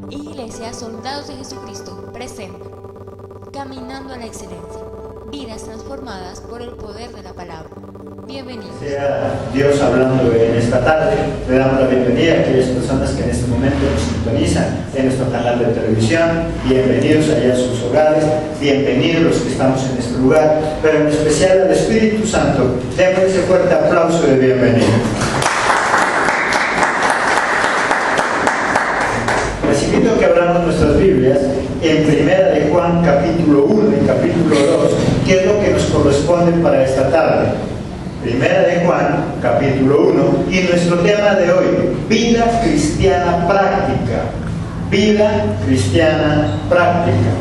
Iglesia Soldados de Jesucristo presenta Caminando a la Excelencia, vidas transformadas por el poder de la palabra. Bienvenidos. Sea Dios hablando en esta tarde. Le damos la bienvenida a aquellas personas que en este momento nos sintonizan en nuestro canal de televisión. Bienvenidos allá a sus hogares, bienvenidos los que estamos en este lugar, pero en especial al Espíritu Santo. Démosle ese fuerte aplauso de bienvenida. Les invito a que abramos nuestras Biblias en Primera de Juan capítulo 1 y capítulo 2, que es lo que nos corresponde para esta tarde. Primera de Juan capítulo 1 y nuestro tema de hoy, vida cristiana práctica. Vida cristiana práctica.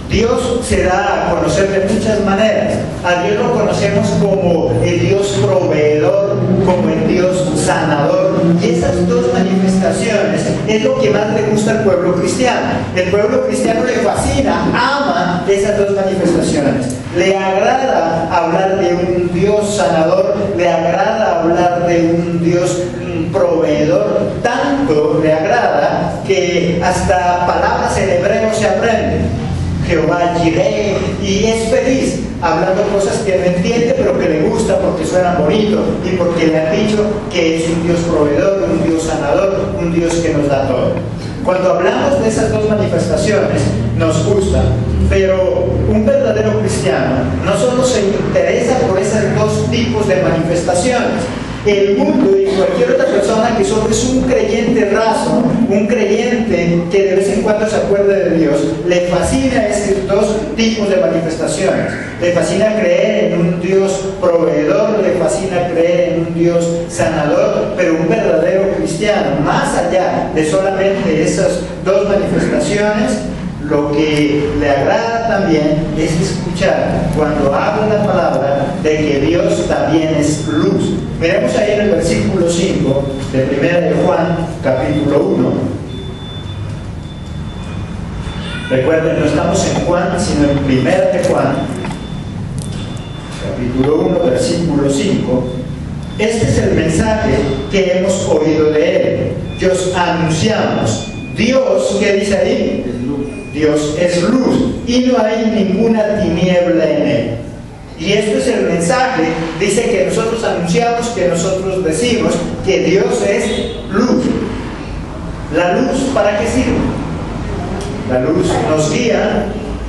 Dios se da a conocer de muchas maneras. A Dios lo conocemos como el Dios proveedor, como el Dios sanador. Y esas dos manifestaciones es lo que más le gusta al pueblo cristiano. El pueblo cristiano le fascina, ama esas dos manifestaciones. Le agrada hablar de un Dios sanador, le agrada hablar de un Dios proveedor. Tanto le agrada que hasta palabras en hebreo se aprenden. Jehová Jireh, y es feliz hablando cosas que no entiende pero que le gusta porque suena bonito y porque le han dicho que es un Dios proveedor, un Dios sanador, un Dios que nos da todo. Cuando hablamos de esas dos manifestaciones nos gusta, pero un verdadero cristiano no solo se interesa por esos dos tipos de manifestaciones. El mundo y cualquier otra persona que solo es un creyente raso, un creyente que de vez en cuando se acuerde de Dios, le fascina esos dos tipos de manifestaciones. Le fascina creer en un Dios proveedor, le fascina creer en un Dios sanador, pero un verdadero cristiano, más allá de solamente esas dos manifestaciones, lo que le agrada también es escuchar cuando habla la palabra de que Dios también es luz. Miremos ahí en el versículo 5 de Primera de Juan, capítulo 1. Recuerden, no estamos en Juan, sino en Primera de Juan, capítulo 1, versículo 5. Este es el mensaje que hemos oído de Él, que os anunciamos. Dios, ¿qué dice ahí? Dios es luz y no hay ninguna tiniebla en Él. Y esto es el mensaje, dice que nosotros anunciamos, que nosotros decimos que Dios es luz. ¿La luz para qué sirve? La luz nos guía,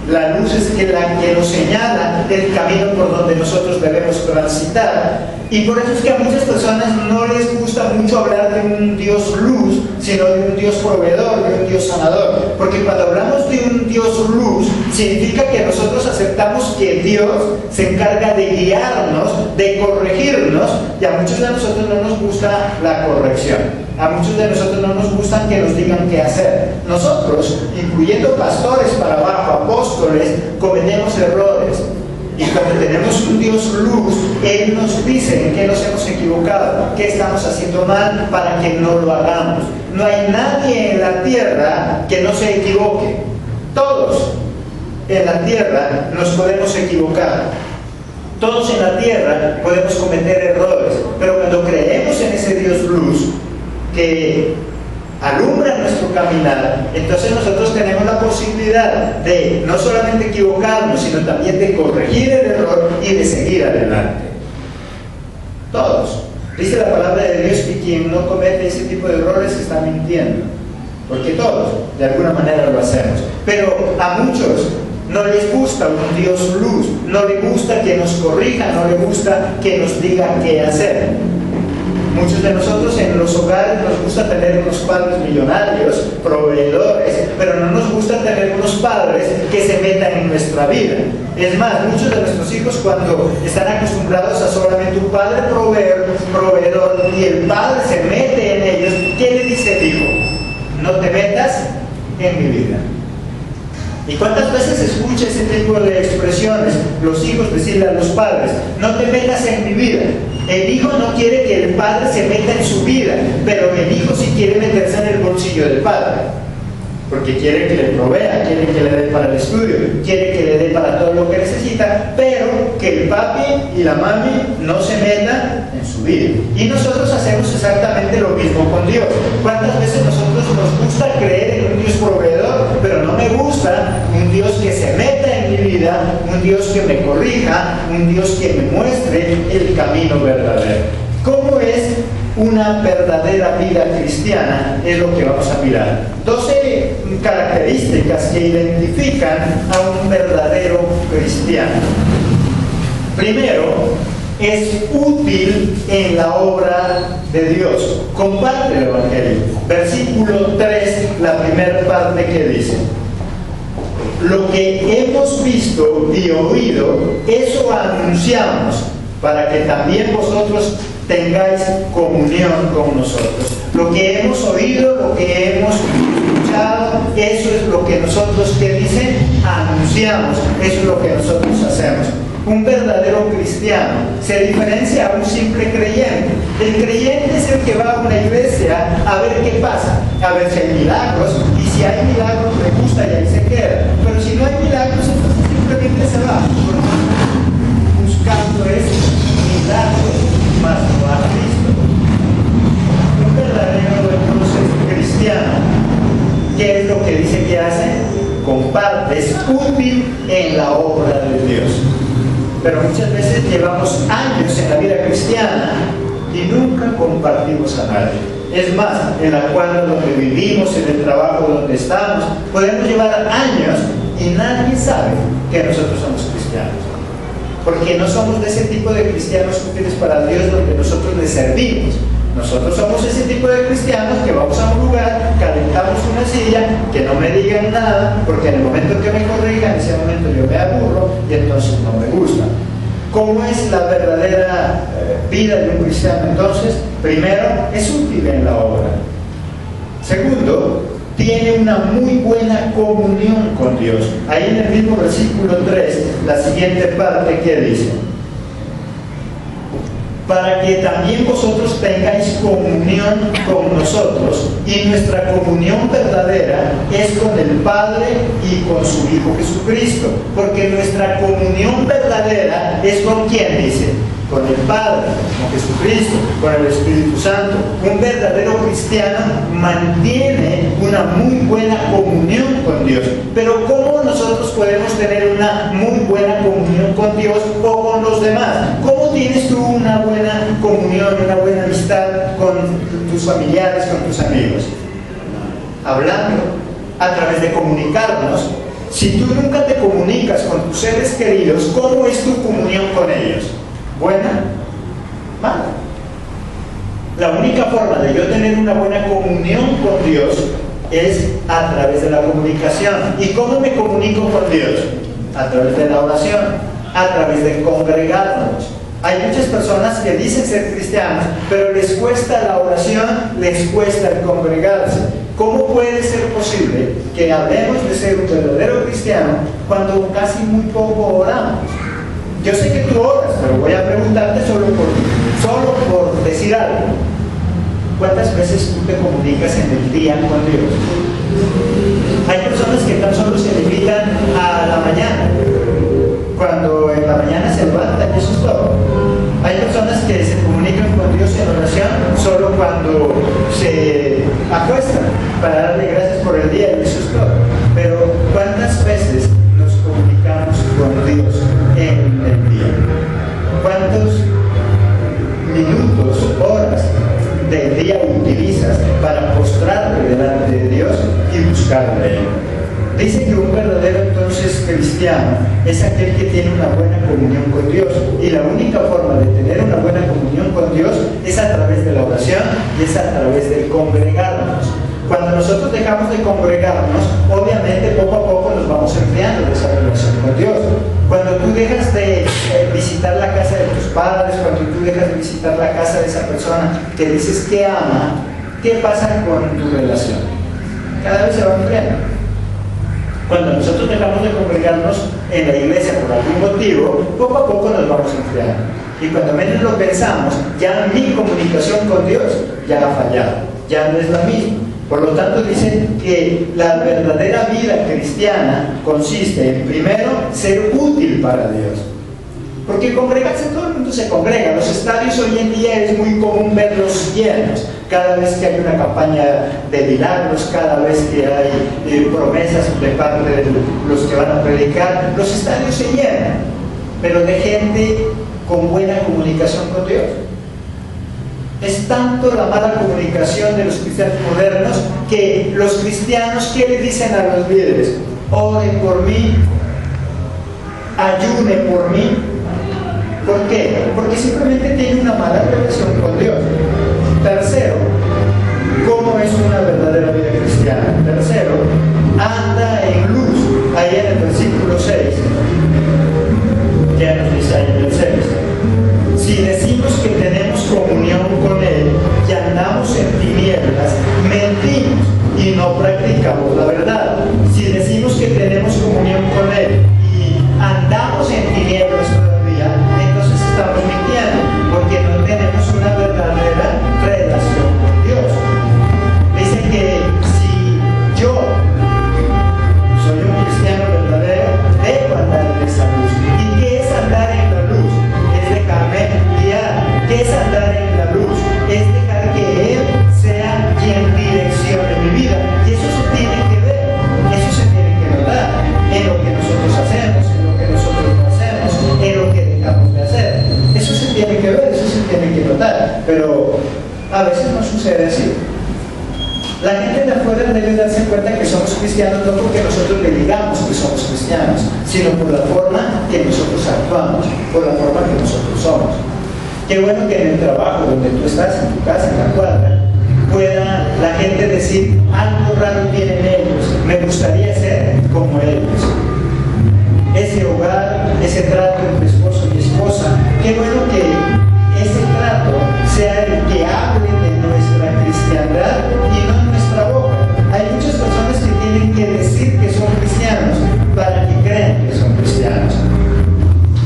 la luz es la que nos señala el camino por donde nosotros debemos transitar. Y por eso es que a muchas personas no les gusta mucho hablar de un Dios luz, sino de un Dios proveedor, de un Dios sanador. Porque cuando hablamos de un Dios luz, significa que nosotros aceptamos que Dios se encarga de guiarnos, de corregirnos, y a muchos de nosotros no nos gusta la corrección. A muchos de nosotros no nos gustan que nos digan qué hacer. Nosotros, incluyendo pastores para abajo, apóstoles, cometemos errores. Y cuando tenemos un Dios luz, Él nos dice en qué nos hemos equivocado, qué estamos haciendo mal para que no lo hagamos. No hay nadie en la tierra que no se equivoque. Todos en la tierra nos podemos equivocar. Todos en la tierra podemos cometer errores. Pero cuando creemos en ese Dios luz que alumbra nuestro caminar, entonces nosotros tenemos la posibilidad de no solamente equivocarnos, sino también de corregir el error y de seguir adelante. Todos. Dice la palabra de Dios que quien no comete ese tipo de errores está mintiendo, porque todos de alguna manera lo hacemos. Pero a muchos no les gusta un Dios luz, no les gusta que nos corrija, no les gusta que nos diga qué hacer. Muchos de nosotros en los hogares nos gusta tener unos padres millonarios, proveedores, pero no nos gusta tener unos padres que se metan en nuestra vida. Es más, muchos de nuestros hijos cuando están acostumbrados a solamente un padre proveedor y el padre se mete en ellos, ¿qué le dice el hijo? No te metas en mi vida. ¿Y cuántas veces escucha ese tipo de expresiones los hijos decirle a los padres, no te metas en mi vida? El hijo no quiere que el padre se meta en su vida, pero el hijo sí quiere meterse en el bolsillo del padre. porque quiere que le provea, quiere que le dé para el estudio, quiere que le dé para todo lo que necesita, pero que el papi y la mami no se metan en su vida. Y nosotros hacemos exactamente lo mismo con Dios. ¿Cuántas veces nosotros nos gusta creer en un Dios proveedor, pero no me gusta un Dios que se meta en mi vida, un Dios que me corrija, un Dios que me muestre el camino verdadero? ¿Cómo es una verdadera vida cristiana? Es lo que vamos a mirar. 12 características que identifican a un verdadero cristiano. Primero, es útil en la obra de Dios. Comparte el Evangelio. Versículo 3, la primera parte que dice: lo que hemos visto y oído, eso anunciamos, para que también vosotros tengáis comunión con nosotros. Lo que hemos oído, lo que hemos escuchado, eso es lo que nosotros, ¿qué dice? Anunciamos. Eso es lo que nosotros hacemos. Un verdadero cristiano se diferencia a un simple creyente. El creyente es el que va a una iglesia a ver qué pasa, a ver si hay milagros, y si hay milagros le gusta y ahí se queda. Pero si no hay milagros, entonces simplemente se va, buscando milagros, más no a Cristo. Un verdadero entonces cristiano, ¿qué es lo que dice que hace? Comparte, es útil en la obra de Dios. Pero muchas veces llevamos años en la vida cristiana y nunca compartimos a nadie. Es más, en la cuadra donde vivimos, en el trabajo donde estamos, podemos llevar años y nadie sabe que nosotros somos cristianos. Porque no somos de ese tipo de cristianos útiles para Dios donde nosotros le servimos. Nosotros somos ese tipo de cristianos que vamos a un lugar, calentamos una silla, que no me digan nada, porque en el momento en que me corrijan, en ese momento yo me aburro y entonces no me gusta. ¿Cómo es la verdadera vida de un cristiano? Entonces, primero, es útil en la obra. Segundo, tiene una muy buena comunión con Dios. Ahí en el mismo versículo 3, la siguiente parte que dice: para que también vosotros tengáis comunión con nosotros, y nuestra comunión verdadera es con el Padre y con su Hijo Jesucristo. Porque nuestra comunión verdadera es con ¿quién dice? Con el Padre, con Jesucristo, con el Espíritu Santo. Un verdadero cristiano mantiene una muy buena comunión con Dios. Pero ¿cómo nosotros podemos tener una muy buena comunión con Dios o con los demás? ¿Cómo tienes tú una buena comunión, una buena amistad con tus familiares, con tus amigos? Hablando, a través de comunicarnos. Si tú nunca te comunicas con tus seres queridos, ¿cómo es tu comunión con ellos? ¿Buena? ¿Mala? La única forma de yo tener una buena comunión con Dios es a través de la comunicación. ¿Y cómo me comunico con Dios? A través de la oración, a través de congregarnos. Hay muchas personas que dicen ser cristianos, pero les cuesta la oración, les cuesta el congregarse. ¿Cómo puede ser posible que hablemos de ser un verdadero cristiano cuando casi muy poco oramos? Yo sé que tú oras, pero voy a preguntarte solo por decir algo. ¿Cuántas veces tú te comunicas en el día con Dios? Hay personas que tan solo se limitan a la mañana. Cuando en la mañana se levantan, eso es todo. Hay personas que se comunican con Dios en oración solo cuando se acuestan para darle gracias por el día, y eso es todo. Pero ¿cuántas veces nos comunicamos con Dios en el día? ¿Cuántos minutos, horas del día utilizas para postrarte delante de Dios y buscarle a Él? Dice que un verdadero entonces cristiano es aquel que tiene una buena comunión con Dios, y la única forma de tener una buena comunión con Dios es a través de la oración y es a través de congregarnos. Cuando nosotros dejamos de congregarnos, obviamente poco a poco nos vamos enfriando de esa relación con Dios. Cuando tú dejas de visitar la casa de tus padres, cuando tú dejas de visitar la casa de esa persona que dices que ama, ¿qué pasa con tu relación? Cada vez se va enfriando. Cuando nosotros dejamos de congregarnos en la iglesia por algún motivo, poco a poco nos vamos enfriando. Y cuando menos lo pensamos, ya mi comunicación con Dios ya ha fallado, ya no es la misma. Por lo tanto, dice que la verdadera vida cristiana consiste en, primero, ser útil para Dios. Porque congregarse, todo el mundo se congrega. Los estadios hoy en día es muy común verlos llenos. Cada vez que hay una campaña de milagros, cada vez que hay promesas de parte de los que van a predicar, los estadios se llenan, pero de gente con buena comunicación con Dios. Es tanto la mala comunicación de los cristianos modernos que los cristianos, ¿qué le dicen a los líderes? Oren por mí, ayunen por mí. ¿Por qué? Porque simplemente tienen una mala relación con Dios. Tercero, ¿cómo es una verdadera vida cristiana? Tercero, anda en luz. Ahí en el versículo 6, ya nos dice ahí en el 6. Si decimos que tenemos comunión con Él y andamos en tinieblas, mentimos y no practicamos la verdad. Si decimos que tenemos comunión con Él y andamos en tinieblas todavía, entonces estamos mintiendo, porque no tenemos una verdadera relación con Dios. Dice que si yo soy un cristiano verdadero, debo andar en esa luz. ¿Y qué es andar en la luz? Es dejarme guiar. ¿Qué es andar en la luz? Es dejar que Él sea quien direccione mi vida. Y eso se tiene que ver, eso se tiene que notar en lo que nosotros hacemos, en lo que nosotros no hacemos, en lo que dejamos de hacer. Eso se tiene que ver, eso se tiene que notar. Pero a veces no sucede así. La gente de afuera debe darse cuenta que somos cristianos no porque nosotros le digamos que somos cristianos, sino por la forma que nosotros actuamos, por la forma que nosotros somos. Qué bueno que en el trabajo donde tú estás, en tu casa, en la cuadra, pueda la gente decir, algo raro tienen ellos, me gustaría ser como ellos. Ese hogar, ese trato entre esposo y esposa, qué bueno que ese trato sea el que hable de nuestra cristiandad y no en nuestra boca. Hay muchas personas que tienen que decir que son cristianos para que crean que son cristianos.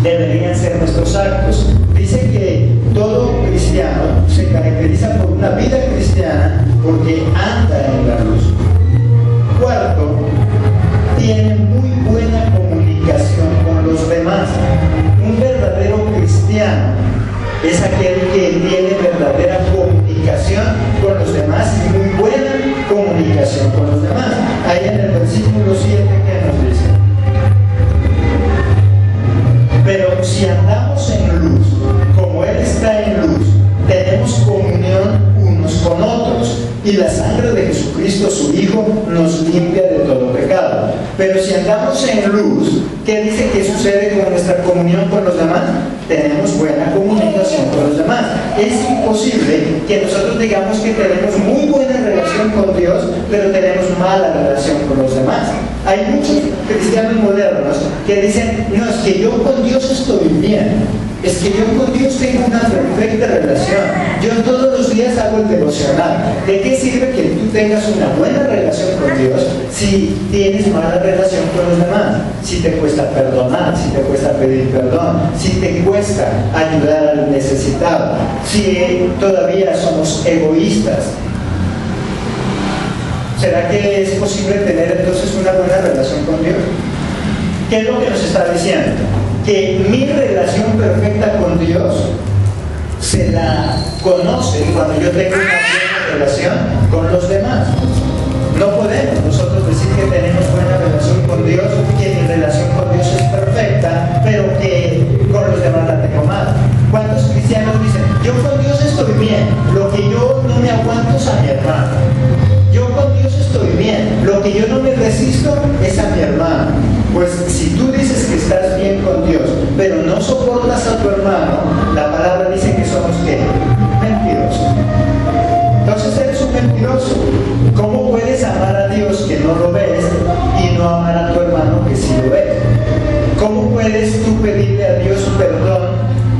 Deberían ser nuestros actos. Dice que todo cristiano se caracteriza por una vida cristiana porque anda en la luz. Cuarto, tiene muy buena comunicación con los demás. Un verdadero cristiano es aquel que tiene verdadera comunicación con los demás y muy buena comunicación con los demás. Ahí en el versículo 7, ¿qué nos dice? Pero si andamos en luz, como Él está en luz, tenemos comunión unos con otros, y la sangre de Jesucristo, su Hijo, nos limpia de todo pecado. Pero si andamos en luz, ¿qué dice que sucede con nuestra comunión con los demás? Tenemos buena comunicación con los demás. Es imposible que nosotros digamos que tenemos muy buena relación con Dios, pero tenemos mala relación con los demás. Hay muchos cristianos modernos que dicen, no, es que yo con Dios estoy bien. Es que yo con Dios tengo una perfecta relación. Yo todos los días hago el devocional. ¿De qué sirve que tú tengas una buena relación con Dios si tienes mala relación con los demás? Si te cuesta perdonar, si te cuesta pedir perdón, si te cuesta ayudar al necesitado, si todavía somos egoístas. ¿Será que es posible tener entonces una buena relación con Dios? ¿Qué es lo que nos está diciendo? Que mi relación perfecta con Dios se la conoce cuando yo tengo una buena relación con los demás. No podemos nosotros decir que tenemos buena relación con Dios, que mi relación con Dios es perfecta, pero que con los demás la tengo mal. ¿Cuántos cristianos dicen, yo con Dios estoy bien, lo que yo no me aguanto es a mi hermano? Yo con Dios estoy bien, lo que yo no me resisto es a mi hermano. Pues si tú dices que estás bien con Dios, pero no soportas a tu hermano, la palabra dice que somos ¿qué? Mentirosos. Entonces eres un mentiroso. ¿Cómo puedes amar a Dios que no lo ves y no amar a tu hermano que sí lo ves? ¿Cómo puedes tú pedirle a Dios perdón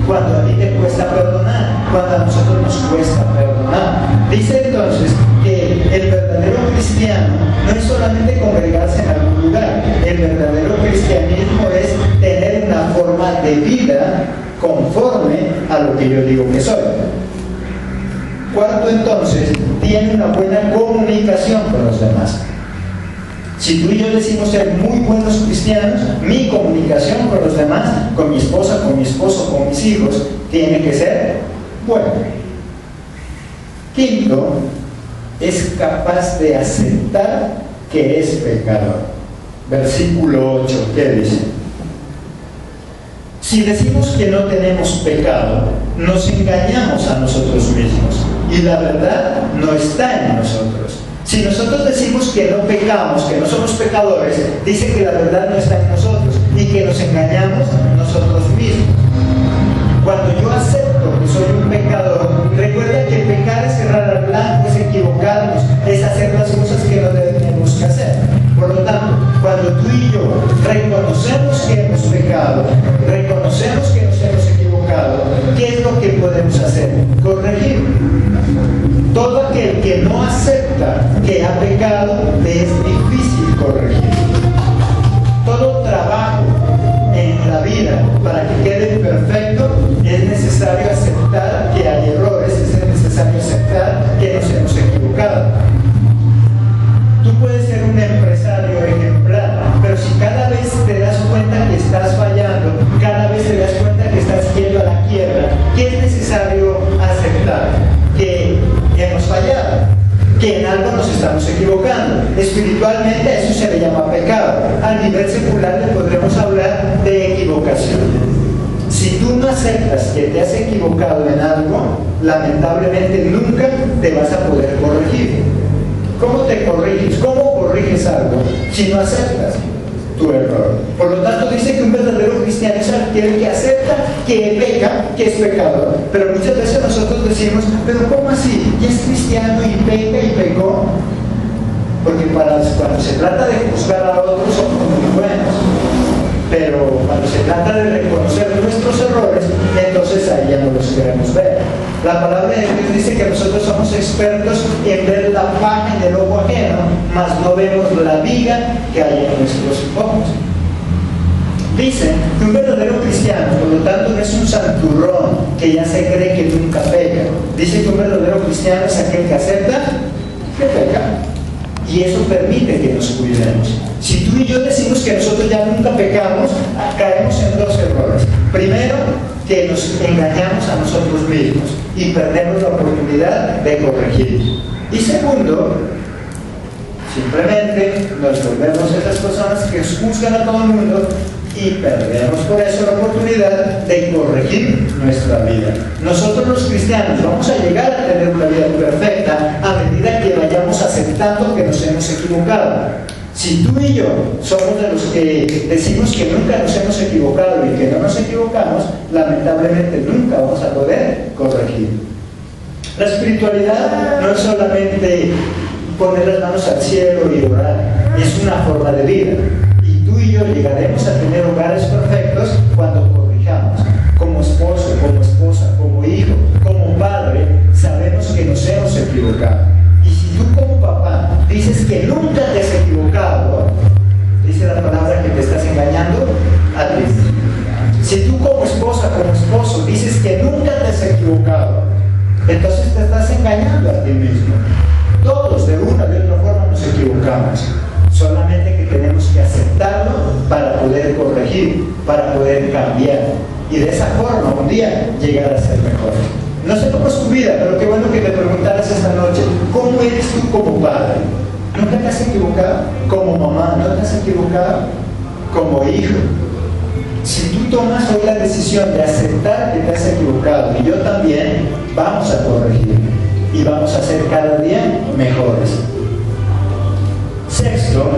cuando a ti te cuesta perdonar, cuando a nosotros nos cuesta perdonar? Dice entonces que el verdadero cristiano no es solamente congregarse en algún lugar. El verdadero cristianismo es tener una forma de vida conforme a lo que yo digo que soy. Cuarto, entonces, tiene una buena comunicación con los demás. Si tú y yo decimos ser muy buenos cristianos, mi comunicación con los demás, con mi esposa, con mi esposo, con mis hijos, tiene que ser buena. Quinto, es capaz de aceptar que es pecador. Versículo 8, ¿qué dice? Si decimos que no tenemos pecado, nos engañamos a nosotros mismos y la verdad no está en nosotros. Si nosotros decimos que no pecamos, que no somos pecadores, dice que la verdad no está en nosotros y que nos engañamos nosotros mismos. Cuando yo acepto que soy un pecador, recuerda que pecar es cerrar al blanco, es equivocarnos, es hacer las cosas que no debemos que hacer. Por lo tanto, cuando tú y yo reconocemos que hemos pecado, reconocemos que nos hemos equivocado, ¿qué es lo que podemos hacer? Corregir. Todo aquel que no acepta que ha pecado, le es difícil corregir. Todo trabajo en la vida, para que quede perfecto, es necesario aceptar que hay errores, es necesario aceptar que nos hemos equivocado. Tú puedes ser un empresario ejemplar, pero si cada vez te das cuenta que estás fallando, cada vez te das cuenta que estás yendo a la quiebra, ¿qué es necesario aceptar? Que hemos fallado, que en algo nos estamos equivocando. Espiritualmente a eso se le llama pecado. A nivel secular le podremos hablar de equivocación. Si tú no aceptas que te has equivocado en algo, lamentablemente nunca te vas a poder corregir. ¿Cómo te corriges? ¿Cómo corriges algo si no aceptas tu error? Por lo tanto, dice que un verdadero cristiano es aquel que acepta que peca, que es pecador. Pero muchas veces nosotros decimos, pero ¿cómo así? ¿Ya es cristiano y peca y pecó? Porque cuando se trata de juzgar a otros somos muy buenos. Pero cuando se trata de reconocer nuestros errores, entonces ahí ya no los queremos ver. La palabra de Dios dice que nosotros somos expertos en ver la paja en el ojo ajeno, mas no vemos la viga que hay en nuestros ojos. Dice que un verdadero cristiano, por lo tanto, no es un santurrón que ya se cree que nunca peca. Dice que un verdadero cristiano es aquel que acepta que peca. Y eso permite que nos cuidemos. Si tú y yo decimos que nosotros ya nunca pecamos, caemos en dos errores. Primero, que nos engañamos a nosotros mismos y perdemos la oportunidad de corregir. Y segundo, simplemente nos volvemos esas personas que juzgan a todo el mundo y perdemos por eso la oportunidad de corregir nuestra vida. Nosotros los cristianos vamos a llegar a tener una vida perfecta a medida que vayamos aceptando que nos hemos equivocado. Si tú y yo somos de los que decimos que nunca nos hemos equivocado y que no nos equivocamos, lamentablemente nunca vamos a poder corregir. La espiritualidad no es solamente poner las manos al cielo y orar, es una forma de vida. Tú y yo llegaremos a tener hogares perfectos cuando corrijamos. Como esposo, como esposa, como hijo, como padre, sabemos que nos hemos equivocado. Y si tú como papá dices que nunca te has equivocado, dice la palabra que te estás engañando a ti. Si tú como esposa, como esposo dices que nunca te has equivocado, entonces te estás engañando a ti mismo. Todos de una de otra forma nos equivocamos. Solamente que tenemos que aceptarlo para poder corregir, para poder cambiar. Y de esa forma un día llegar a ser mejor. No sé cómo es tu vida, pero qué bueno que te preguntaras esta noche, ¿cómo eres tú como padre? ¿Nunca te has equivocado? Como mamá, ¿no te has equivocado? Como hijo. Si tú tomas hoy la decisión de aceptar que te has equivocado, y yo también, vamos a corregir. Y vamos a ser cada día mejores. Sexto,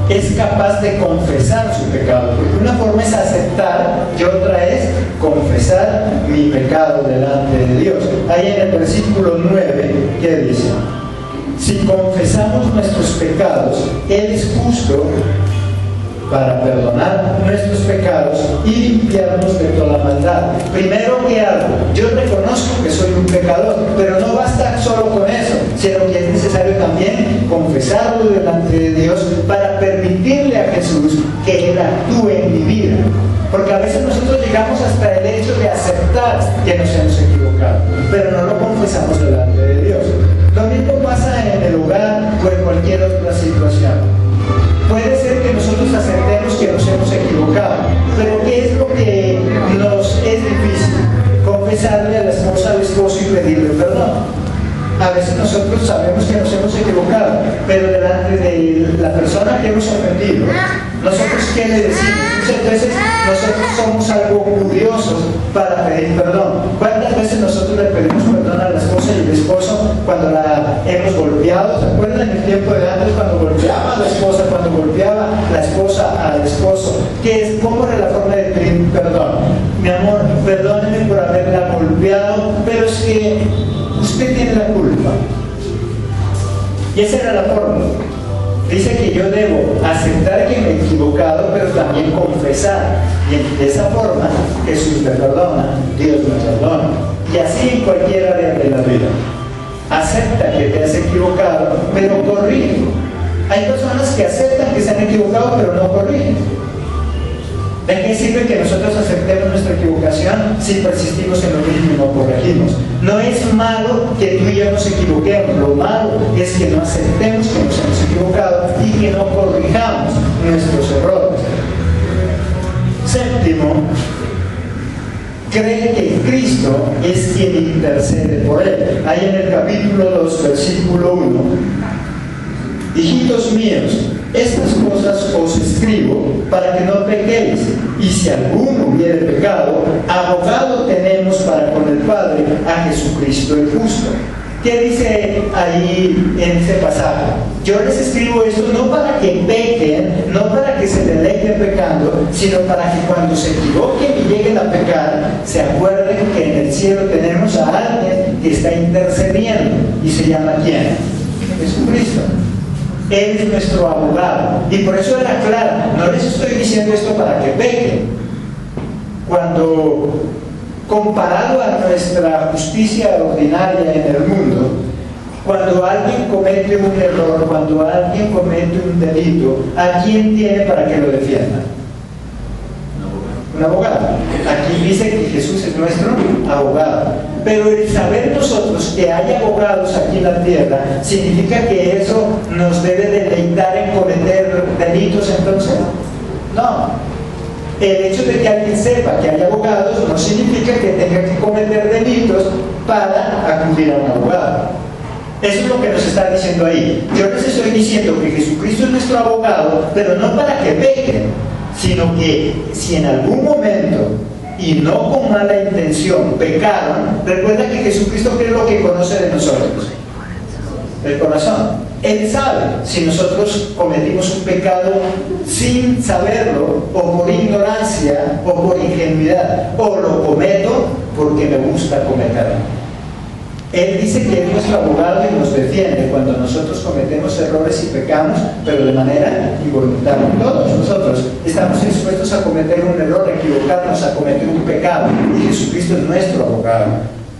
es capaz de confesar su pecado, porque una forma es aceptar y otra es confesar mi pecado delante de Dios. Ahí en el versículo 9, ¿qué dice? Si confesamos nuestros pecados, Él es justo para perdonar nuestros pecados y limpiarnos de toda maldad. Primero, ¿qué hago? Yo reconozco que soy un pecador, pero no basta solo con eso, sino que es necesario también confesarlo delante de Dios para permitirle a Jesús que Él actúe en mi vida. Porque a veces nosotros llegamos hasta el hecho de aceptar que nos hemos equivocado, pero no lo confesamos delante de Dios. mismo pasa en el hogar o en cualquier otra situación. Puede ser que nosotros aceptemos que nos hemos equivocado, pero ¿qué es lo que nos es difícil? Confesarle a la esposa, al esposo y pedirle perdón. A veces nosotros sabemos que nos hemos equivocado, pero delante de la persona que hemos ofendido, nosotros ¿qué le decimos? Muchas veces nosotros somos algo curiosos para pedir perdón. ¿Cuántas veces nosotros le pedimos perdón a la esposa y el esposo cuando la hemos golpeado? ¿Se acuerdan en el tiempo de antes cuando golpeaba a la esposa, cuando golpeaba la esposa al esposo? ¿Cómo era la forma de pedir perdón? Mi amor, perdóneme por haberla golpeado, pero es que usted tiene la culpa. Y esa era la forma. Dice que yo debo aceptar que me he equivocado, pero también confesar. Y de esa forma Jesús me perdona, Dios me perdona. Y así en cualquier área de la vida. Acepta que te has equivocado, pero corrige. Hay personas que aceptan que se han equivocado, pero no corrigen. ¿De qué sirve que nosotros aceptemos nuestra equivocación si persistimos en lo mismo y no corregimos? No es malo que tú y yo nos equivoquemos, lo malo es que no aceptemos que nos hemos equivocado y que no corrijamos nuestros errores. Séptimo, cree que Cristo es quien intercede por él. Ahí en el capítulo 2, versículo 1, hijitos míos, estas cosas os escribo para que no pequéis, y si alguno hubiere pecado, abogado tenemos para con el Padre a Jesucristo el justo. ¿Qué dice ahí en ese pasaje? Yo les escribo esto no para que pequen, no para que se deleiten pecando, sino para que cuando se equivoquen y lleguen a pecar, se acuerden que en el cielo tenemos a alguien que está intercediendo, y se llama ¿quién? Jesucristo. Él es nuestro abogado. Y por eso era claro, no les estoy diciendo esto para que pequen. Cuando comparado a nuestra justicia ordinaria en el mundo, cuando alguien comete un error, cuando alguien comete un delito, ¿a quién tiene para que lo defienda? Un abogado. Aquí dice que Jesús es nuestro abogado. Pero el saber nosotros que hay abogados aquí en la tierra, ¿significa que eso nos debe deleitar en cometer delitos entonces? No. El hecho de que alguien sepa que hay abogados no significa que tenga que cometer delitos para acudir a un abogado. Eso es lo que nos está diciendo ahí. Yo les estoy diciendo que Jesucristo es nuestro abogado, pero no para que pequen, sino que si en algún momento y no con mala intención pecaron, recuerda que Jesucristo, ¿qué es lo que conoce de nosotros? El corazón. Él sabe si nosotros cometimos un pecado sin saberlo, o por ignorancia, o por ingenuidad, o lo cometo porque me gusta cometerlo. Él dice que es nuestro abogado y nos defiende cuando nosotros cometemos errores y pecamos, pero de manera involuntaria. Todos nosotros estamos dispuestos a cometer un error, a equivocarnos, a cometer un pecado, y Jesucristo es nuestro abogado.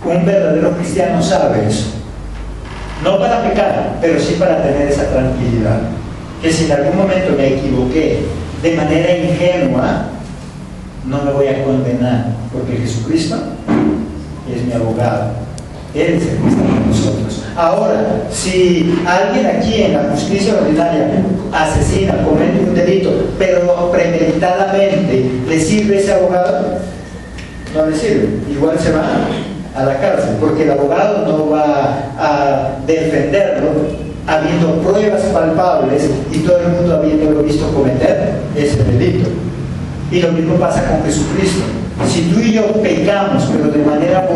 Un verdadero cristiano sabe eso. No para pecar, pero sí para tener esa tranquilidad. Que si en algún momento me equivoqué de manera ingenua, no me voy a condenar, porque Jesucristo es mi abogado. Él es el que está con nosotros. Ahora, si alguien aquí en la justicia ordinaria asesina, comete un delito, pero premeditadamente, ¿le sirve ese abogado? No le sirve. Igual se va a la cárcel, porque el abogado no va a defenderlo habiendo pruebas palpables y todo el mundo habiéndolo visto cometer ese delito. Y lo mismo pasa con Jesucristo. Si tú y yo pecamos, pero de manera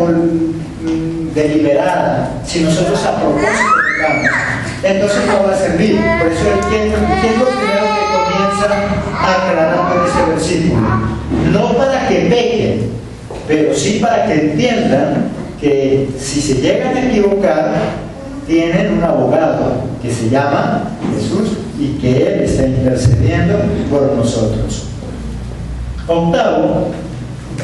deliberada, si nosotros a propósito pecamos, entonces no va a servir. Por eso ¿quién es lo primero que comienza aclarando ese versículo? No para que pequen, pero sí para que entiendan que si se llegan a equivocar, tienen un abogado que se llama Jesús y que Él está intercediendo por nosotros. Octavo,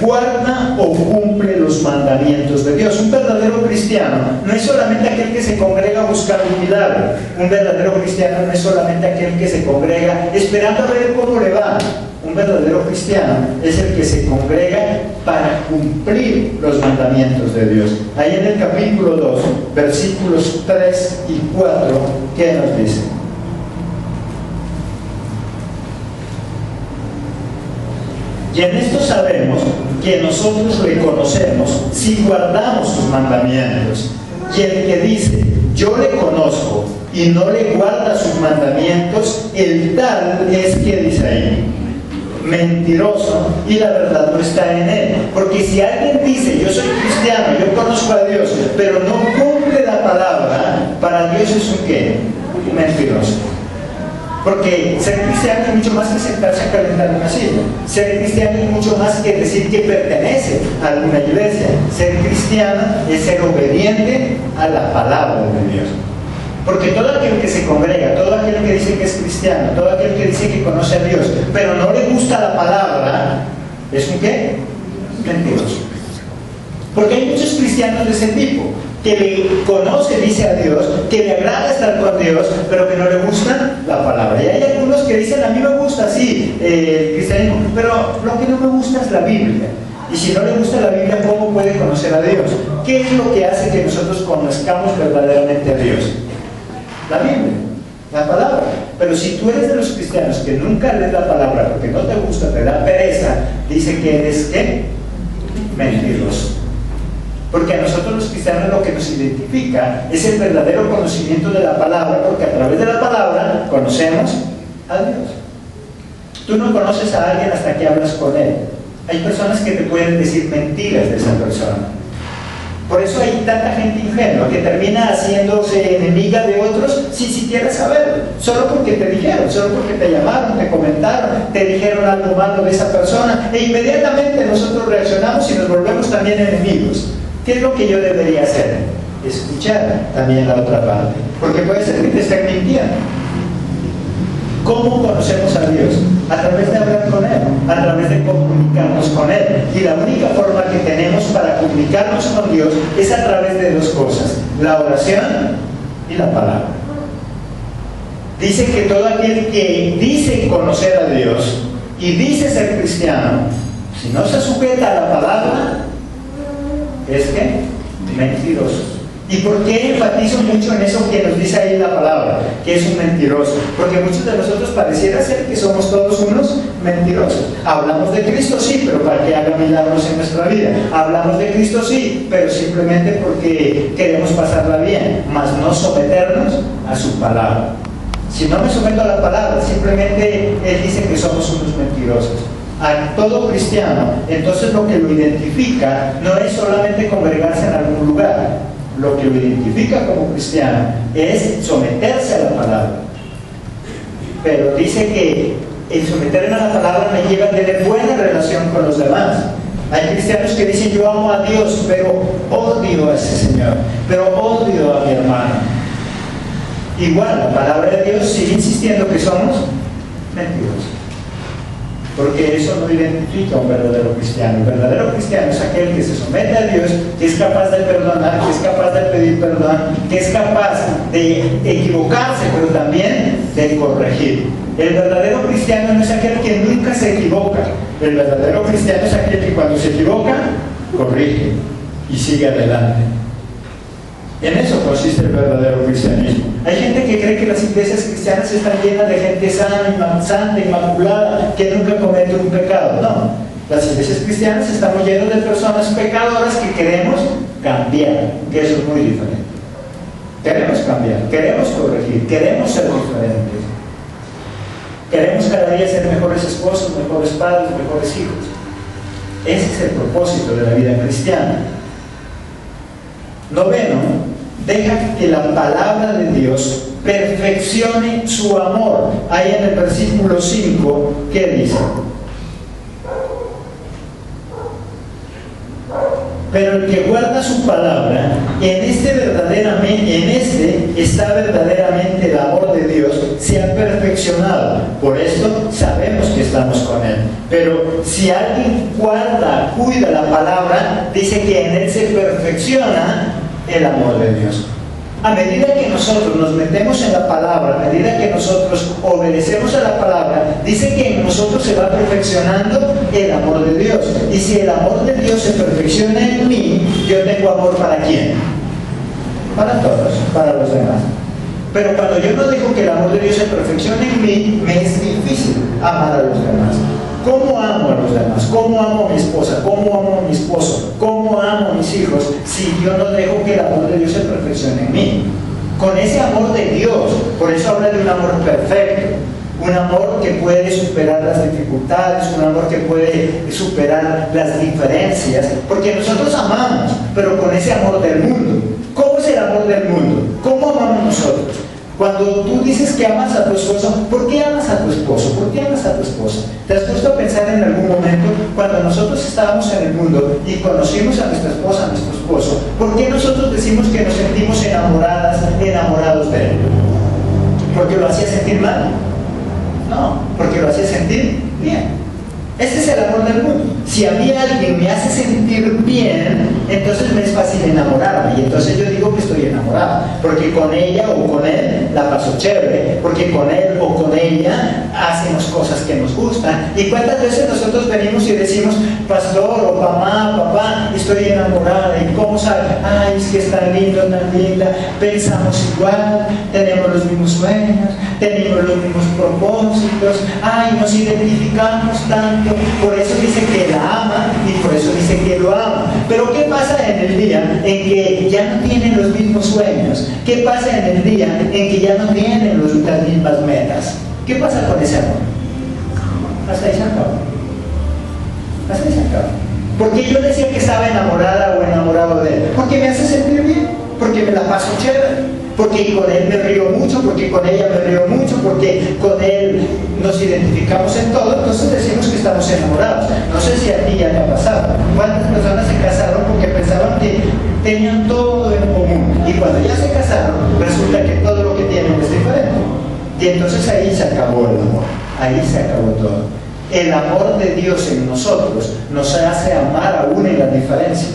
guarda o cumple los mandamientos de Dios. Un verdadero cristiano no es solamente aquel que se congrega buscando un milagro. Un verdadero cristiano no es solamente aquel que se congrega esperando a ver cómo le va. Un verdadero cristiano es el que se congrega para cumplir los mandamientos de Dios. Ahí en el capítulo 2, versículos 3 y 4, ¿qué nos dice? Y en esto sabemos que nosotros le conocemos si guardamos sus mandamientos. Y el que dice, yo le conozco, y no le guarda sus mandamientos, el tal es que dice ahí, mentiroso, y la verdad no está en él. Porque si alguien dice, yo soy cristiano, yo conozco a Dios, pero no cumple la palabra, para Dios es un ¿qué? Un mentiroso. Porque ser cristiano es mucho más que sentarse a calentar una silla. Ser cristiano es mucho más que decir que pertenece a alguna iglesia. Ser cristiano es ser obediente a la palabra de Dios. Porque todo aquel que se congrega, todo aquel que dice que es cristiano, todo aquel que dice que conoce a Dios, pero no le gusta la palabra, ¿es un qué? Mentiroso. Porque hay muchos cristianos de ese tipo, que le conoce, dice a Dios, que le agrada estar con Dios, pero que no le gusta la palabra. Y hay algunos que dicen, a mí me gusta, sí, el cristianismo, pero lo que no me gusta es la Biblia. Y si no le gusta la Biblia, ¿cómo puede conocer a Dios? ¿Qué es lo que hace que nosotros conozcamos verdaderamente a Dios? La Biblia, la palabra. Pero si tú eres de los cristianos que nunca lees la palabra porque no te gusta, te da pereza, dice que eres ¿qué? Mentiroso. Porque a nosotros los cristianos lo que nos identifica es el verdadero conocimiento de la palabra, porque a través de la palabra conocemos a Dios. Tú no conoces a alguien hasta que hablas con él. Hay personas que te pueden decir mentiras de esa persona. Por eso hay tanta gente ingenua que termina haciéndose enemiga de otros sin siquiera saberlo, solo porque te dijeron, solo porque te llamaron, te comentaron, te dijeron algo malo de esa persona, e inmediatamente nosotros reaccionamos y nos volvemos también enemigos. ¿Qué es lo que yo debería hacer? Escuchar también la otra parte, porque puede ser que te estén mintiendo. ¿Cómo conocemos a Dios? A través de hablar con Él, a través de comunicarnos con Él. Y la única forma que tenemos para comunicarnos con Dios es a través de dos cosas: la oración y la palabra. Dice que todo aquel que dice conocer a Dios y dice ser cristiano, si no se sujeta a la palabra, es que mentiroso. ¿Y por qué enfatizo mucho en eso que nos dice ahí la palabra? Que es un mentiroso. Porque muchos de nosotros pareciera ser que somos todos unos mentirosos. Hablamos de Cristo, sí, pero para que haga milagros en nuestra vida. Hablamos de Cristo, sí, pero simplemente porque queremos pasarla bien, mas no someternos a su palabra. Si no me someto a la palabra, simplemente Él dice que somos unos mentirosos. A todo cristiano, entonces lo que lo identifica no es solamente congregarse en algún lugar. Lo que lo identifica como cristiano es someterse a la palabra. Pero dice que el someterme a la palabra me lleva a tener buena relación con los demás. Hay cristianos que dicen, yo amo a Dios, pero odio a ese Señor, pero odio a mi hermano. Igual, la palabra de Dios sigue insistiendo que somos mentirosos. Porque eso no identifica a un verdadero cristiano. El verdadero cristiano es aquel que se somete a Dios, que es capaz de perdonar, que es capaz de pedir perdón, que es capaz de equivocarse, pero también de corregir. El verdadero cristiano no es aquel que nunca se equivoca. El verdadero cristiano es aquel que cuando se equivoca, corrige y sigue adelante. En eso consiste el verdadero cristianismo. Hay gente que cree que las iglesias cristianas están llenas de gente sana, santa, inmaculada, que nunca comete un pecado. No, las iglesias cristianas estamos llenos de personas pecadoras que queremos cambiar, que eso es muy diferente. Queremos cambiar, queremos corregir, queremos ser diferentes. Queremos cada día ser mejores esposos, mejores padres, mejores hijos. Ese es el propósito de la vida cristiana. Noveno, deja que la palabra de Dios perfeccione su amor. Ahí en el versículo 5, ¿qué dice? Pero el que guarda su palabra, en este está verdaderamente el amor de Dios, se ha perfeccionado. Por esto sabemos que estamos con Él. Pero si alguien cuida la palabra, dice que en Él se perfecciona el amor de Dios. A medida que nosotros nos metemos en la palabra, a medida que nosotros obedecemos a la palabra, dice que en nosotros se va perfeccionando el amor de Dios. Y si el amor de Dios se perfecciona en mí, yo tengo amor ¿para quién? Para todos, para los demás. Pero cuando yo no dejo que el amor de Dios se perfeccione en mí, me es difícil amar a los demás. ¿Cómo amo a los demás? ¿Cómo amo a mi esposa? ¿Cómo amo a mi esposo? ¿Cómo amo a mis hijos si yo no dejo que el amor de Dios se perfeccione en mí? Con ese amor de Dios, por eso habla de un amor perfecto, un amor que puede superar las dificultades, un amor que puede superar las diferencias, porque nosotros amamos, pero con ese amor del mundo. ¿Cómo es el amor del mundo? ¿Cómo amamos nosotros? Cuando tú dices que amas a tu esposo, ¿por qué amas a tu esposo? ¿Por qué amas a tu esposa? ¿Te has puesto a pensar en algún momento cuando nosotros estábamos en el mundo y conocimos a nuestra esposa, a nuestro esposo? ¿Por qué nosotros decimos que nos sentimos enamorados de él? ¿Porque lo hacía sentir mal? No, porque lo hacía sentir bien. Este es el amor del mundo. Si a mí alguien me hace sentir bien, entonces me es fácil enamorarme. Y entonces yo digo que estoy enamorado. Porque con ella o con él la paso chévere. Porque con él o con ella hacemos cosas que nos gustan. ¿Y cuántas veces nosotros venimos y decimos, pastor o papá, estoy enamorada? ¿Y cómo sabe? Ay, es que es tan lindo, tan linda. Pensamos igual, tenemos los mismos sueños, tenemos los mismos propósitos. Ay, nos identificamos tanto. Por eso dice que la ama y por eso dice que lo ama. Pero ¿qué pasa en el día en que ya no tienen los mismos sueños? ¿Qué pasa en el día en que ya no tienen las mismas metas? ¿Qué pasa con ese amor? Hasta ahí se acaba. Hasta ahí se acaba. Porque yo decía que estaba enamorada o enamorado de él. Porque me hace sentir bien. Porque me la paso chévere. Porque con él me río mucho, porque con ella me río mucho, porque con él nos identificamos en todo, entonces decimos que estamos enamorados. No sé si a ti ya te ha pasado. ¿Cuántas personas se casaron porque pensaban que tenían todo en común? Y cuando ya se casaron, resulta que todo lo que tienen es diferente. Y entonces ahí se acabó el amor, ahí se acabó todo. El amor de Dios en nosotros nos hace amar aún en la diferencia.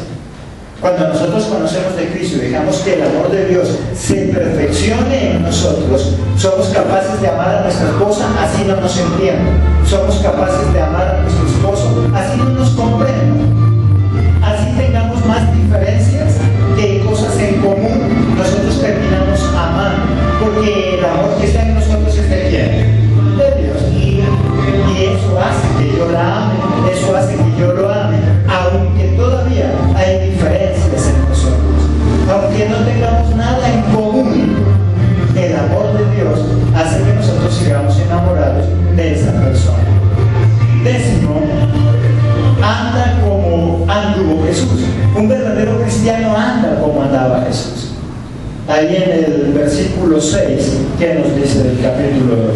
Cuando nosotros conocemos de Cristo y dejamos que el amor de Dios se perfeccione en nosotros, somos capaces de amar a nuestra esposa así no nos entiendan. Somos capaces de amar a nuestro esposo así no nos comprendan. Así tengamos más diferencias que cosas en común, nosotros terminamos amando. Porque el amor que está en nosotros es de quién? De Dios. Y eso hace que yo la ame, eso hace que yo lo ame, aunque todavía hay diferencias en nosotros, aunque no tengamos nada en común. El amor de Dios hace que nosotros sigamos enamorados de esa persona. Décimo, anda como anduvo Jesús. Un verdadero cristiano anda como andaba Jesús. Ahí en el versículo 6, ¿qué nos dice del capítulo 2?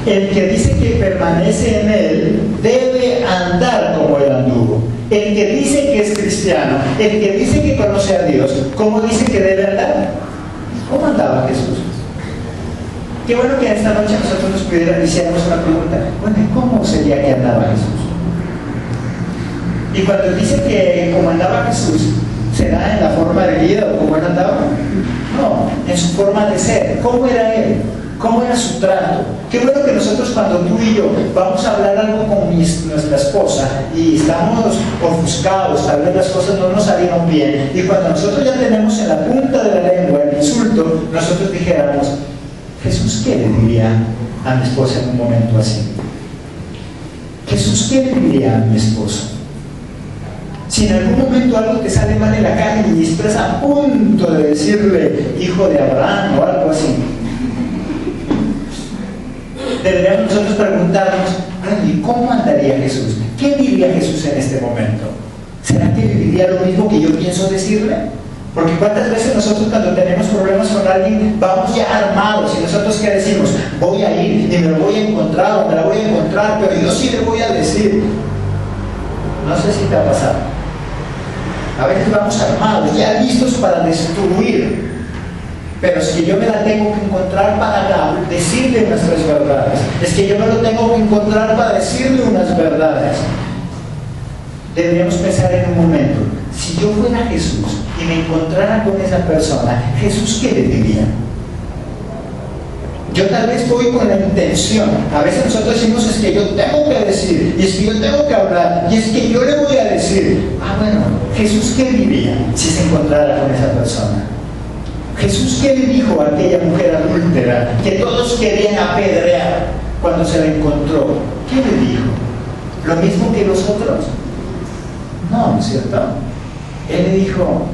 El que dice que permanece en él debe andar como él anduvo. El que dice que es cristiano, el que dice que conoce a Dios, ¿cómo dice que debe andar? ¿Cómo andaba Jesús? Qué bueno que esta noche nosotros nos hiciéramos una pregunta. Bueno, ¿cómo sería que andaba Jesús? Y cuando dice que como andaba Jesús, ¿será en la forma de vida o cómo él andaba? No, en su forma de ser. ¿Cómo era él? ¿Cómo era su trato? Qué bueno que nosotros cuando tú y yo vamos a hablar algo con nuestra esposa y estamos ofuscados, tal vez las cosas no nos salieron bien, y cuando nosotros ya tenemos en la punta de la lengua el insulto, nosotros dijéramos, Jesús, ¿qué le diría a mi esposa en un momento así? Jesús, ¿qué le diría a mi esposo? Si en algún momento algo te sale mal en la calle y estás a punto de decirle hijo de Abraham o algo así, deberíamos nosotros preguntarnos, ¿y cómo andaría Jesús? ¿Qué diría Jesús en este momento? ¿Será que le diría lo mismo que yo pienso decirle? Porque cuántas veces nosotros cuando tenemos problemas con alguien vamos ya armados y nosotros ¿qué decimos? Voy a ir y me lo voy a encontrar o me la voy a encontrar, pero yo sí le voy a decir. No sé si te ha pasado. A veces vamos armados, ya listos para destruir. Pero es que yo me la tengo que encontrar para decirle nuestras verdades. Es que yo me lo tengo que encontrar para decirle unas verdades. Deberíamos pensar en un momento, si yo fuera Jesús y me encontrara con esa persona, ¿Jesús qué le diría? Yo tal vez voy con la intención, a veces nosotros decimos es que yo tengo que decir, y es que yo tengo que hablar, y es que yo le voy a decir, bueno, Jesús qué diría si se encontrara con esa persona. Jesús qué le dijo a aquella mujer adúltera que todos querían apedrear cuando se la encontró. ¿Qué le dijo? ¿Lo mismo que los otros? No, ¿no es cierto? Él le dijo,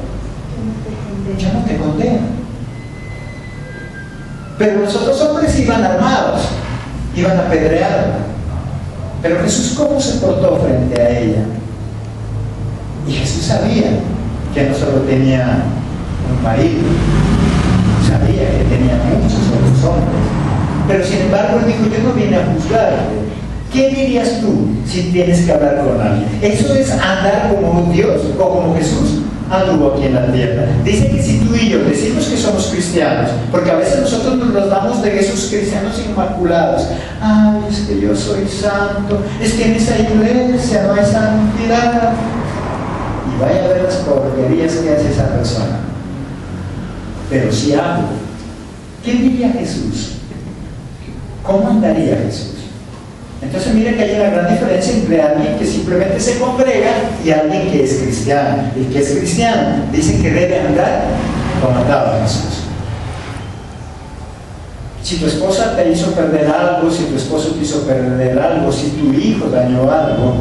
yo no te condeno. Pero los otros hombres iban armados, iban a apedrearla. Pero Jesús, ¿cómo se portó frente a ella? Y Jesús sabía que no solo tenía un marido, sabía que tenía muchos otros hombres. Pero sin embargo, él dijo, yo no vine a juzgarte. ¿Qué dirías tú si tienes que hablar con alguien? Eso es andar como Dios o como Jesús anduvo aquí en la tierra. Dice que si tú y yo decimos que somos cristianos, porque a veces nosotros nos los damos de esos cristianos inmaculados. Ay, es que yo soy santo, es que en esa iglesia no hay santidad. Y vaya a ver las porquerías que hace esa persona. Pero si hablo, ¿qué diría Jesús? ¿Cómo andaría Jesús? Entonces miren que hay una gran diferencia entre alguien que simplemente se congrega y alguien que es cristiano. El que es cristiano dice que debe andar como andaba Jesús. Si tu esposa te hizo perder algo, si tu esposo te hizo perder algo, si tu hijo dañó algo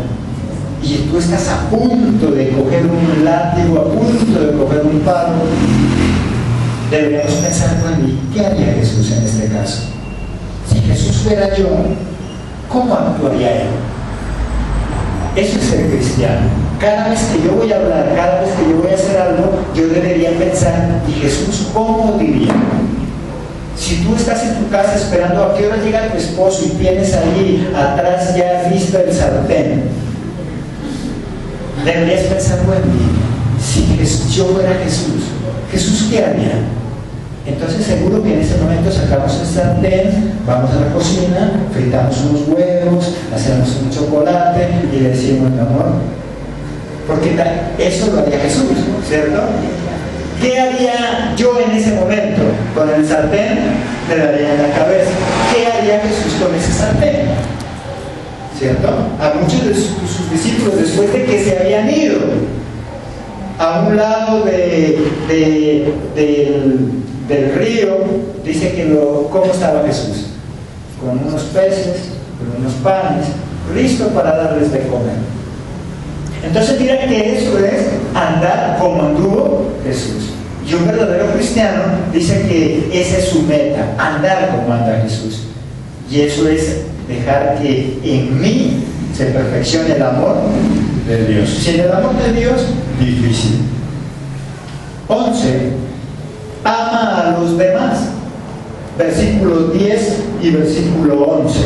y tú estás a punto de coger un látigo, a punto de coger un palo, deberíamos pensar, bueno, ¿y qué haría Jesús en este caso? Si Jesús fuera yo, ¿cómo actuaría él? Eso es ser cristiano. Cada vez que yo voy a hablar, cada vez que yo voy a hacer algo, yo debería pensar, ¿y Jesús cómo diría? Si tú estás en tu casa esperando a qué hora llega tu esposo y tienes allí atrás ya listo el sartén, deberías pensar, bueno, si yo fuera Jesús, ¿Jesús qué haría? Entonces seguro que en ese momento sacamos el sartén, vamos a la cocina, fritamos unos huevos, hacemos un chocolate y le decimos, mi amor, porque eso lo haría Jesús, ¿cierto? ¿Qué haría yo en ese momento? Con el sartén le daría en la cabeza. ¿Qué haría Jesús con ese sartén? ¿Cierto? A muchos de sus discípulos, después de que se habían ido a un lado del río, dice que ¿cómo estaba Jesús? Con unos peces, con unos panes, listo para darles de comer. Entonces mira que eso es andar como anduvo Jesús. Y un verdadero cristiano dice que esa es su meta, andar como anda Jesús. Y eso es dejar que en mí se perfeccione el amor de Dios. Sin el amor de Dios, difícil. 11. Ama a los demás. Versículos 10 y versículo 11.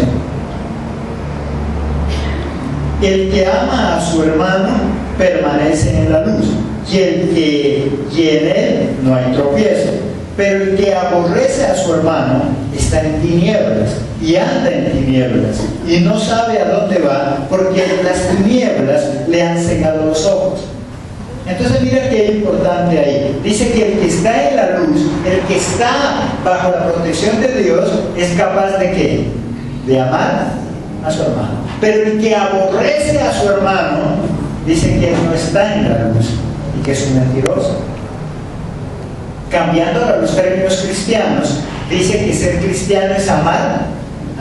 El que ama a su hermano permanece en la luz, y en él no hay tropiezo. Pero el que aborrece a su hermano está en tinieblas, y anda en tinieblas, y no sabe a dónde va, porque las tinieblas le han cegado los ojos. Entonces mira qué importante ahí. Dice que el que está en la luz, el que está bajo la protección de Dios, es capaz de ¿qué? De amar a su hermano. Pero el que aborrece a su hermano, dice que no está en la luz y que es un mentiroso. Cambiando a los términos cristianos, dice que ser cristiano es amar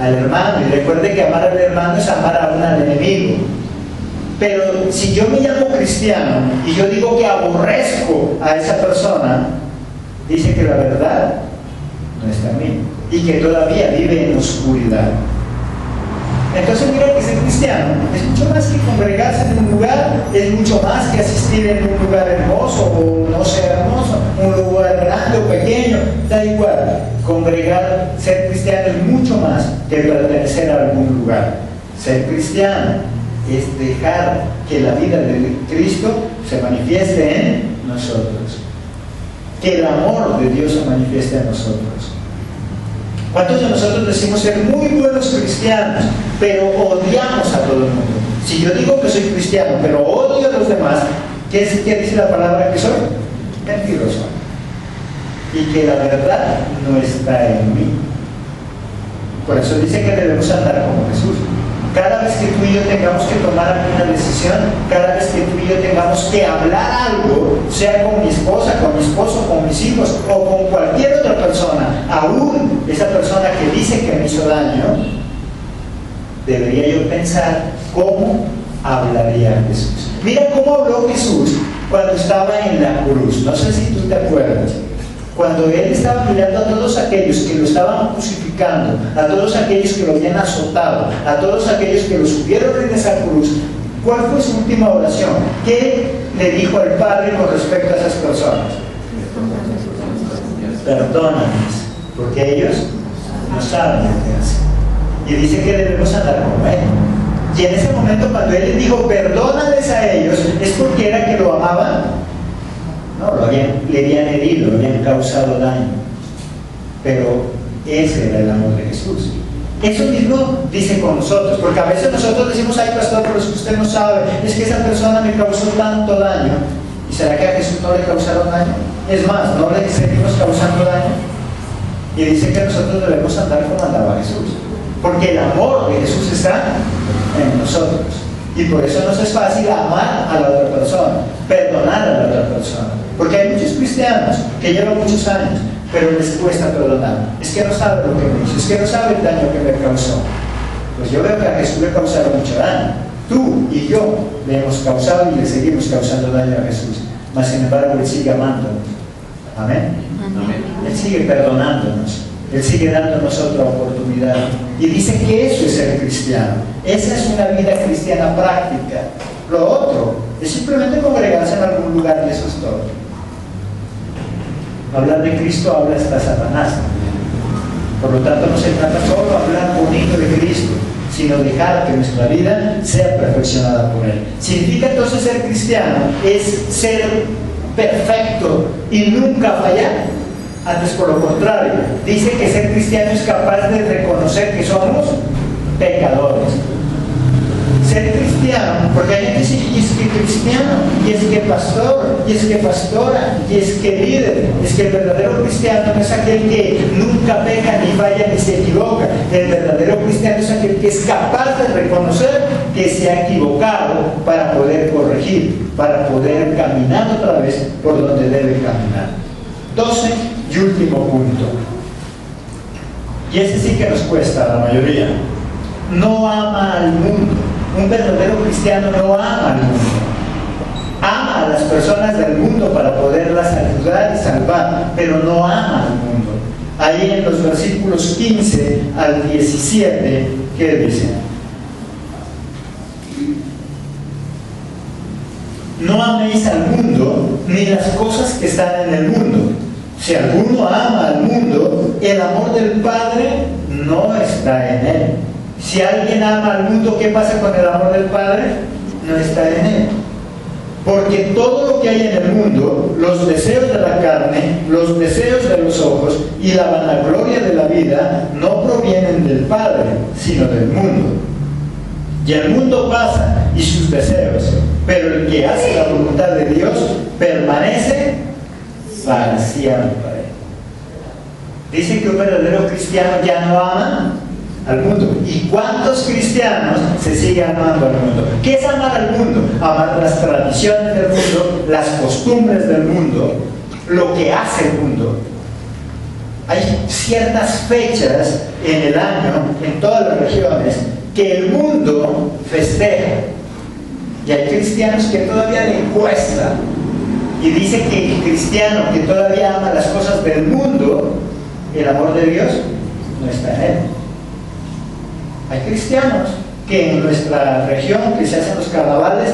al hermano. Y recuerde que amar al hermano es amar aún al enemigo. Pero si yo me llamo cristiano y yo digo que aborrezco a esa persona, dice que la verdad no está en mí y que todavía vive en oscuridad. Entonces mira que ser cristiano es mucho más que congregarse en un lugar, es mucho más que asistir en un lugar hermoso o no sea hermoso, un lugar grande o pequeño, da igual. Congregar, ser cristiano es mucho más que pertenecer a algún lugar. Ser cristiano es dejar que la vida de Cristo se manifieste en nosotros, que el amor de Dios se manifieste en nosotros. ¿Cuántos de nosotros decimos ser muy buenos cristianos, pero odiamos a todo el mundo? Si yo digo que soy cristiano, pero odio a los demás, ¿qué dice la palabra que soy? Mentiroso. Y que la verdad no está en mí. Por eso dice que debemos andar como Jesús. Cada vez que tú y yo tengamos que tomar alguna decisión, cada vez que tú y yo tengamos que hablar algo, sea con mi esposa, con mi esposo, con mis hijos o con cualquier otra persona, aún esa persona que dice que me hizo daño, debería yo pensar cómo hablaría Jesús. Mira cómo habló Jesús cuando estaba en la cruz. No sé si tú te acuerdas. Cuando Él estaba mirando a todos aquellos que lo estaban crucificando, a todos aquellos que lo habían azotado, a todos aquellos que lo subieron en esa cruz, ¿cuál fue su última oración? ¿Qué le dijo al Padre con respecto a esas personas? Perdónales, porque ellos no saben lo que hacen. Y dice que debemos andar como Él. Y en ese momento, cuando Él les dijo perdónales a ellos, ¿es porque era que lo amaban? No, le habían herido, le habían causado daño. Pero ese era el amor de Jesús. Eso mismo dice con nosotros, porque a veces nosotros decimos, ay pastor, pero es que usted no sabe, es que esa persona me causó tanto daño. ¿Y será que a Jesús no le causaron daño? Es más, no le seguimos causando daño. Y dice que nosotros debemos andar como andaba Jesús, porque el amor de Jesús está en nosotros. Y por eso nos es fácil amar a la otra persona, perdonar a la otra persona. Porque hay muchos cristianos que llevan muchos años, pero les cuesta perdonar. Es que no saben lo que me hizo, es que no saben el daño que me causó. Pues yo veo que a Jesús le causaron mucho daño. Tú y yo le hemos causado y le seguimos causando daño a Jesús. Mas sin embargo, Él sigue amándonos. Amén. Amén. Él sigue perdonándonos. Él sigue dándonos otra oportunidad. Y dice que eso es ser cristiano. Esa es una vida cristiana práctica. Lo otro es simplemente congregarse en algún lugar y eso es todo. Hablar de Cristo habla hasta Satanás. Por lo tanto, no se trata solo de hablar bonito de Cristo, sino dejar que nuestra vida sea perfeccionada por Él. ¿Significa entonces ser cristiano? Es ser perfecto y nunca fallar. Antes, por lo contrario, dice que ser cristiano es capaz de reconocer que somos pecadores. Ser cristiano, porque hay gente que dice, y es que cristiano, y es que pastor, y es que pastora, y es que líder. Es que el verdadero cristiano no es aquel que nunca peca, ni falla, ni se equivoca. El verdadero cristiano es aquel que es capaz de reconocer que se ha equivocado para poder corregir, para poder caminar otra vez por donde debe caminar. 12 y último punto. Y ese sí que nos cuesta a la mayoría. No ama al mundo. Un verdadero cristiano no ama al mundo. Ama a las personas del mundo para poderlas ayudar y salvar, pero no ama al mundo. Ahí en los versículos 15 al 17, ¿qué dice? No améis al mundo ni las cosas que están en el mundo. Si alguno ama al mundo, el amor del Padre no está en él. Si alguien ama al mundo, ¿qué pasa con el amor del Padre? No está en él. Porque todo lo que hay en el mundo, los deseos de la carne, los deseos de los ojos y la vanagloria de la vida, no provienen del Padre, sino del mundo. Y el mundo pasa y sus deseos, pero el que hace la voluntad de Dios permanece para siempre. Dice que un verdadero cristiano ya no ama al mundo. ¿Y cuántos cristianos se siguen amando al mundo? ¿Qué es amar al mundo? Amar las tradiciones del mundo, las costumbres del mundo, lo que hace el mundo. Hay ciertas fechas en el año, en todas las regiones, que el mundo festeja. Y hay cristianos que todavía le cuesta. Y dice que el cristiano que todavía ama las cosas del mundo, el amor de Dios no está en él. Hay cristianos que en nuestra región, que se hacen los carnavales,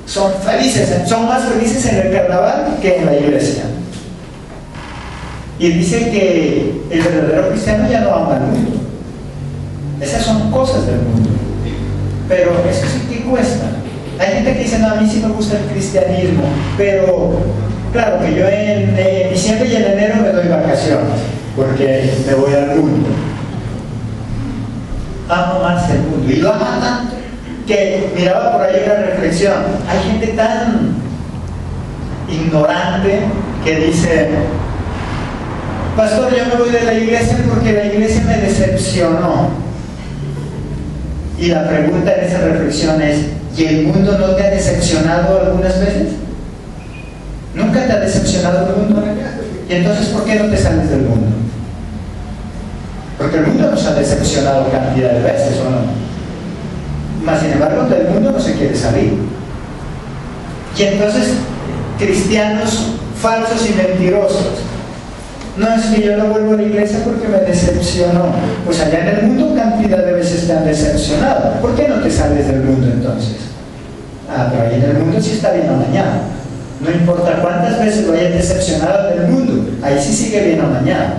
son felices, son más felices en el carnaval que en la iglesia. Y dice que el verdadero cristiano ya no ama al mundo. Esas son cosas del mundo. pero eso sí que cuesta. Hay gente que dice, no, a mí sí me gusta el cristianismo, pero claro que yo en diciembre y en enero me doy vacaciones, porque me voy al mundo. Amo más el mundo, y lo amo tanto, que miraba por ahí una reflexión. Hay gente tan ignorante que dice, pastor, yo me voy de la iglesia porque la iglesia me decepcionó. Y la pregunta en esa reflexión es, ¿y el mundo no te ha decepcionado algunas veces? ¿Nunca te ha decepcionado el mundo? ¿Y entonces por qué no te sales del mundo? Porque el mundo nos ha decepcionado cantidad de veces, ¿o no? Mas sin embargo, del mundo no se quiere salir. Y entonces, cristianos falsos y mentirosos. No, es que yo no vuelvo a la iglesia porque me decepcionó. Pues allá en el mundo cantidad de veces te han decepcionado. ¿Por qué no te sales del mundo entonces? Pero ahí en el mundo sí está bien amañado. No importa cuántas veces lo hayas decepcionado del mundo, ahí sí sigue bien amañado.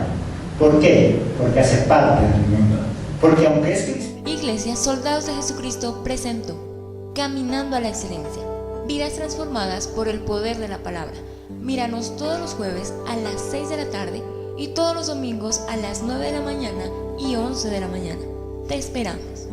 ¿Por qué? Porque hace parte del mundo. Porque aunque es cristiano... Iglesia Soldados de Jesucristo presentó Caminando a la Excelencia, vidas transformadas por el poder de la palabra. Míranos todos los jueves a las 6 de la tarde y todos los domingos a las 9 de la mañana y 11 de la mañana. Te esperamos.